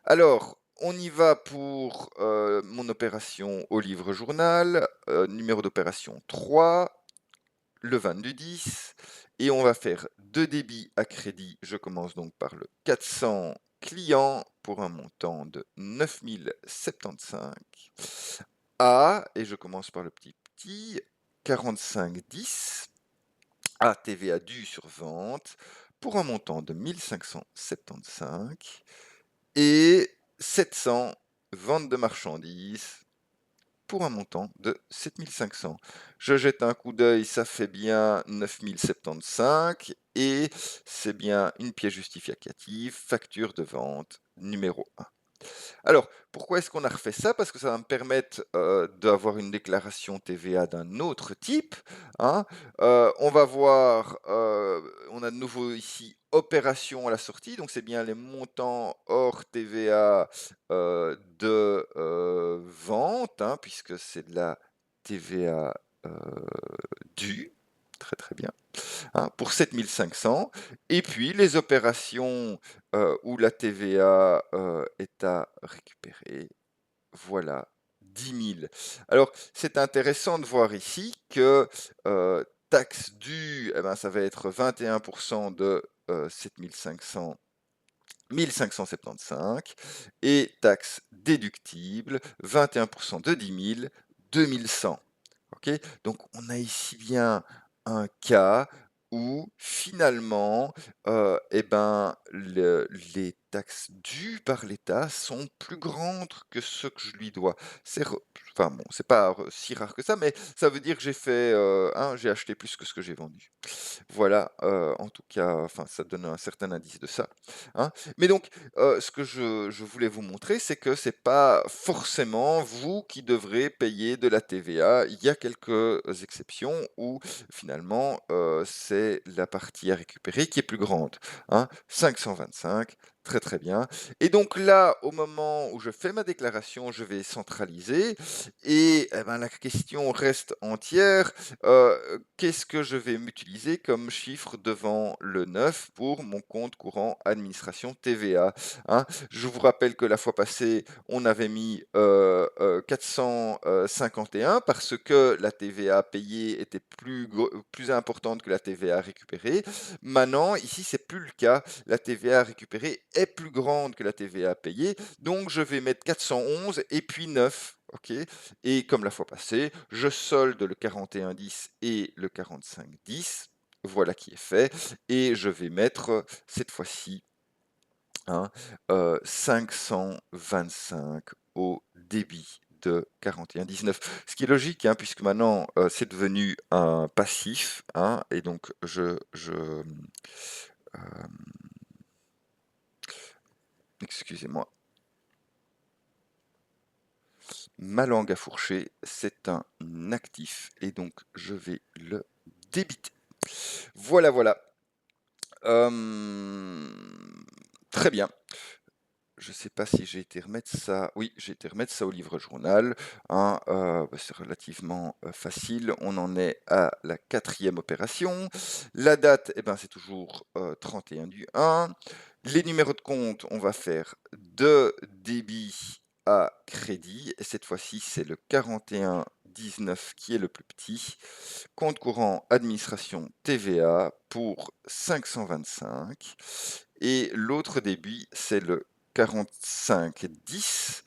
Alors, on y va pour mon opération au livre journal, numéro d'opération 3. le 20 du 10 et on va faire 2 débits à crédit. Je commence donc par le 400 clients pour un montant de 9 075 A et je commence par le petit 4510 à TVA due sur vente pour un montant de 1575 et 700 vente de marchandises pour un montant de 7500. Je jette un coup d'œil, ça fait bien 9075 et c'est bien une pièce justificative, facture de vente numéro 1. Alors, pourquoi est-ce qu'on a refait ça? Parce que ça va me permettre d'avoir une déclaration TVA d'un autre type, hein. On va voir, on a de nouveau ici opération à la sortie, donc c'est bien les montants hors TVA de vente, hein, puisque c'est de la TVA due. Très très bien, hein, pour 7500. Et puis les opérations où la TVA est à récupérer, voilà, 10 000. Alors, c'est intéressant de voir ici que taxe due, eh ben, ça va être 21% de 7500. 1575 et taxe déductible 21% de 10 000, 2100. Ok, donc on a ici bien un cas où finalement, eh ben, les taxes dues par l'État sont plus grandes que ce que je lui dois. Enfin bon, c'est pas si rare que ça, mais ça veut dire que j'ai fait, hein, j'ai acheté plus que ce que j'ai vendu. Voilà, en tout cas, enfin, ça donne un certain indice de ça, hein. Mais donc, ce que je voulais vous montrer, c'est que c'est pas forcément vous qui devrez payer de la TVA. Il y a quelques exceptions où finalement, c'est la partie à récupérer qui est plus grande, hein. 525, très, très bien. Et donc là, au moment où je fais ma déclaration, je vais centraliser et eh ben, la question reste entière. Qu'est-ce que je vais m'utiliser comme chiffre devant le 9 pour mon compte courant administration TVA, hein? Je vous rappelle que la fois passée, on avait mis 451 parce que la TVA payée était plus importante que la TVA récupérée. Maintenant, ici, c'est plus le cas. La TVA récupérée est plus grande que la TVA payée, donc je vais mettre 411 et puis 9. Ok, et comme la fois passée, je solde le 4110 et le 4510. Voilà qui est fait. Et je vais mettre cette fois-ci, hein, 525 au débit de 41,19. Ce qui est logique, hein, puisque maintenant c'est devenu un passif, hein, et donc excusez-moi, ma langue à fourcher, c'est un actif, et donc je vais le débiter. Voilà, voilà. Très bien. Je ne sais pas si j'ai été remettre ça. Oui, j'ai été remettre ça au livre journal, hein, bah, c'est relativement facile. On en est à la 4e opération. La date, eh ben, c'est toujours 31 du 1. Les numéros de compte, on va faire 2 débits à crédit. Et cette fois-ci, c'est le 41,19 qui est le plus petit. Compte courant administration TVA pour 525. Et l'autre débit, c'est le 45,10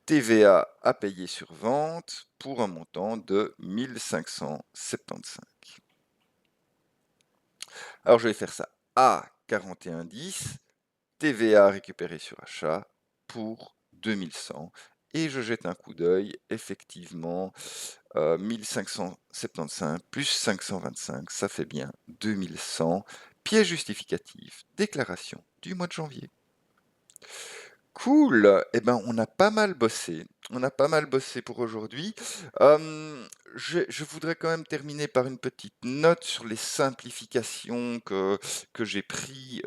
TVA à payer sur vente pour un montant de 1575. Alors je vais faire ça à 41,10, TVA récupérée sur achat pour 2100. Et je jette un coup d'œil, effectivement, 1575 plus 525, ça fait bien 2100. Pièce justificative, déclaration du mois de janvier. Cool! Eh ben, on a pas mal bossé. On a pas mal bossé pour aujourd'hui. Je voudrais quand même terminer par une petite note sur les simplifications que j'ai pris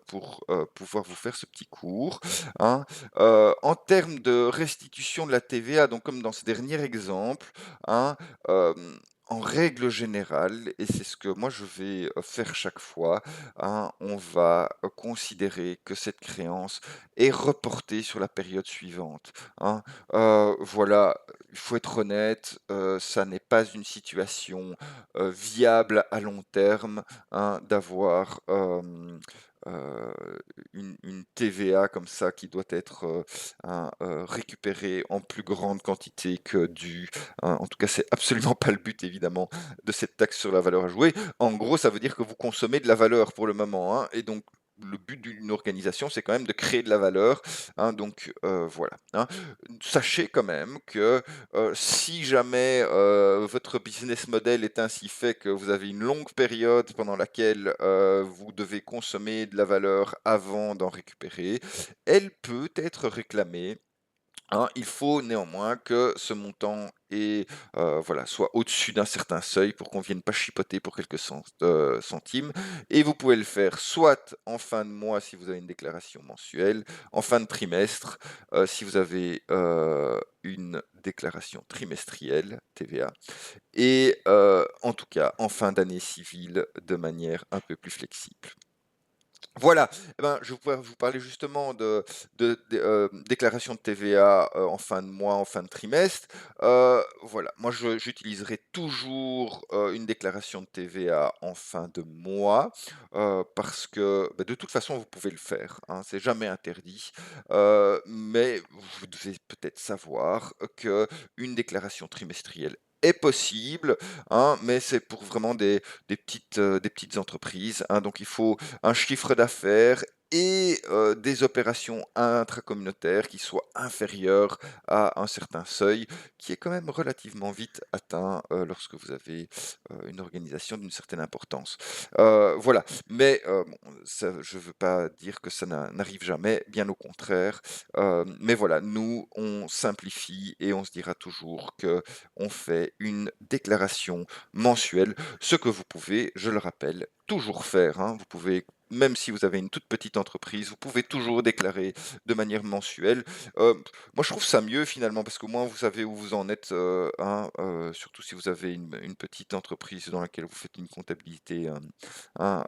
pour pouvoir vous faire ce petit cours, hein. En termes de restitution de la TVA, donc comme dans ce dernier exemple, hein, euh, en règle générale, et c'est ce que moi je vais faire chaque fois, hein, on va considérer que cette créance est reportée sur la période suivante, hein. Voilà, il faut être honnête, ça n'est pas une situation, viable à long terme, hein, d'avoir, heu, une TVA comme ça qui doit être, récupérée en plus grande quantité que dû. En tout cas, c'est absolument pas le but évidemment de cette taxe sur la valeur ajoutée. En gros, ça veut dire que vous consommez de la valeur pour le moment, hein, et donc le but d'une organisation, c'est quand même de créer de la valeur, hein, donc voilà, hein. Sachez quand même que, si jamais, votre business model est ainsi fait que vous avez une longue période pendant laquelle, vous devez consommer de la valeur avant d'en récupérer, elle peut être réclamée. Hein, il faut néanmoins que ce montant voilà, soit au-dessus d'un certain seuil pour qu'on vienne pas chipoter pour quelques centimes, et vous pouvez le faire soit en fin de mois si vous avez une déclaration mensuelle, en fin de trimestre, si vous avez, une déclaration trimestrielle TVA, et en tout cas en fin d'année civile de manière un peu plus flexible. Voilà, eh ben, je voudrais vous parler justement de déclaration de TVA, en fin de mois, en fin de trimestre. Voilà, moi j'utiliserai toujours, une déclaration de TVA en fin de mois, parce que, bah, de toute façon vous pouvez le faire, hein, c'est jamais interdit. Mais vous devez peut-être savoir que une déclaration trimestrielle est possible, hein, mais c'est pour vraiment des petites entreprises, hein, donc il faut un chiffre d'affaires et des opérations intracommunautaires qui soient inférieures à un certain seuil, qui est quand même relativement vite atteint, lorsque vous avez, une organisation d'une certaine importance. Voilà, mais bon, ça je veux pas dire que ça n'arrive jamais, bien au contraire, mais voilà, nous, on simplifie et on se dira toujours qu'on fait une déclaration mensuelle, ce que vous pouvez, je le rappelle, toujours faire, hein. Vous pouvez, même si vous avez une toute petite entreprise, vous pouvez toujours déclarer de manière mensuelle. Moi, je trouve ça mieux finalement parce qu'au moins vous savez où vous en êtes, hein, surtout si vous avez une petite entreprise dans laquelle vous faites une comptabilité, hein,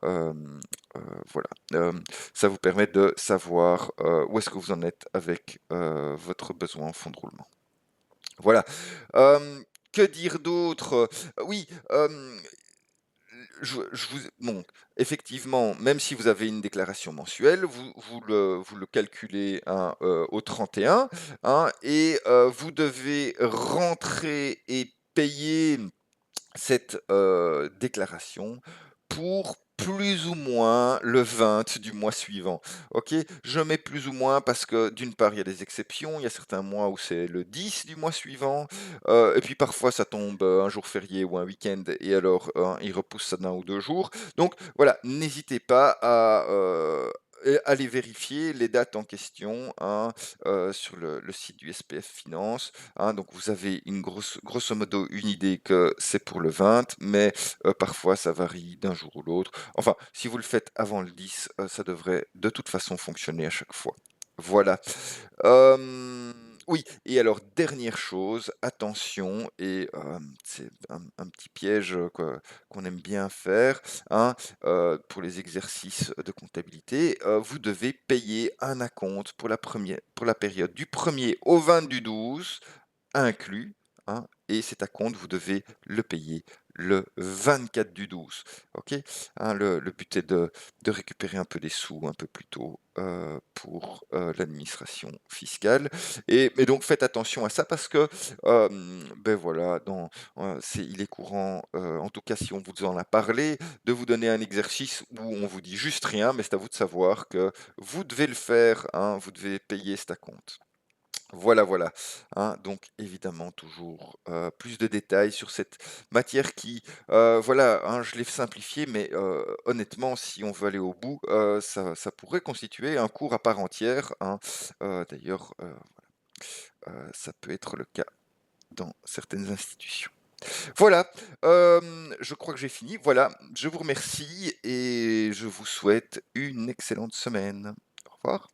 voilà. Ça vous permet de savoir, où est-ce que vous en êtes avec, votre besoin en fonds de roulement. Voilà. Que dire d'autre? Oui, je vous bon, effectivement, même si vous avez une déclaration mensuelle, vous le calculez, hein, au 31, hein, et vous devez rentrer et payer cette, déclaration pour plus ou moins le 20 du mois suivant. OK? Je mets plus ou moins parce que d'une part, il y a des exceptions, il y a certains mois où c'est le 10 du mois suivant, et puis parfois ça tombe, un jour férié ou un week-end et alors, ils repoussent ça d'1 ou 2 jours. Donc voilà, n'hésitez pas à, aller vérifier les dates en question, hein, sur le site du SPF Finance, hein. Donc vous avez grosso modo une idée que c'est pour le 20, mais parfois ça varie d'un jour ou l'autre. Enfin, si vous le faites avant le 10, ça devrait de toute façon fonctionner à chaque fois. Voilà. Oui, et alors dernière chose, attention, et c'est un petit piège, qu'on aime bien faire, hein, pour les exercices de comptabilité, vous devez payer un acompte pour la période du 1er au 20 du 12 inclus, hein, et cet acompte, vous devez le payer le 24 du 12. OK? Hein, le but est de récupérer un peu des sous un peu plus tôt, pour, l'administration fiscale, et donc faites attention à ça parce que, beh, voilà, il est courant, en tout cas si on vous en a parlé, de vous donner un exercice où on vous dit juste rien, mais c'est à vous de savoir que vous devez le faire, hein, vous devez payer cet acompte. Voilà, voilà, hein, donc évidemment toujours, plus de détails sur cette matière qui, voilà, hein, je l'ai simplifié, mais honnêtement, si on veut aller au bout, ça pourrait constituer un cours à part entière, hein. D'ailleurs, ça peut être le cas dans certaines institutions. Voilà, je crois que j'ai fini. Voilà, je vous remercie et je vous souhaite une excellente semaine. Au revoir.